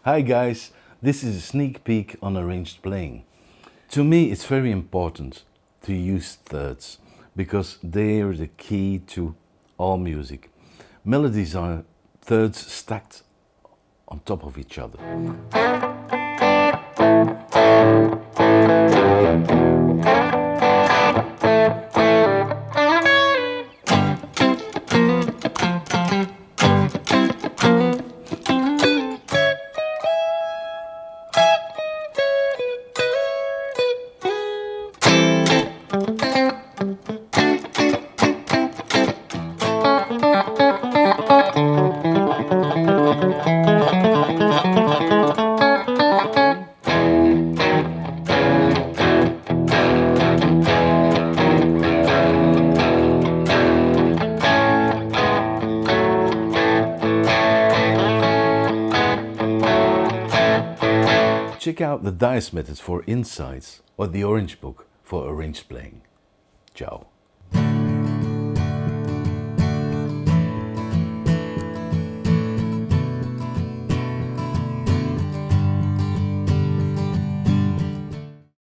Hi guys, this is a sneak peek on arranged playing. To me it's very important to use thirds because they are the key to all music. Melodies are thirds stacked on top of each other. Check out the dice methods for insights or the Orange book for arranged playing. Ciao.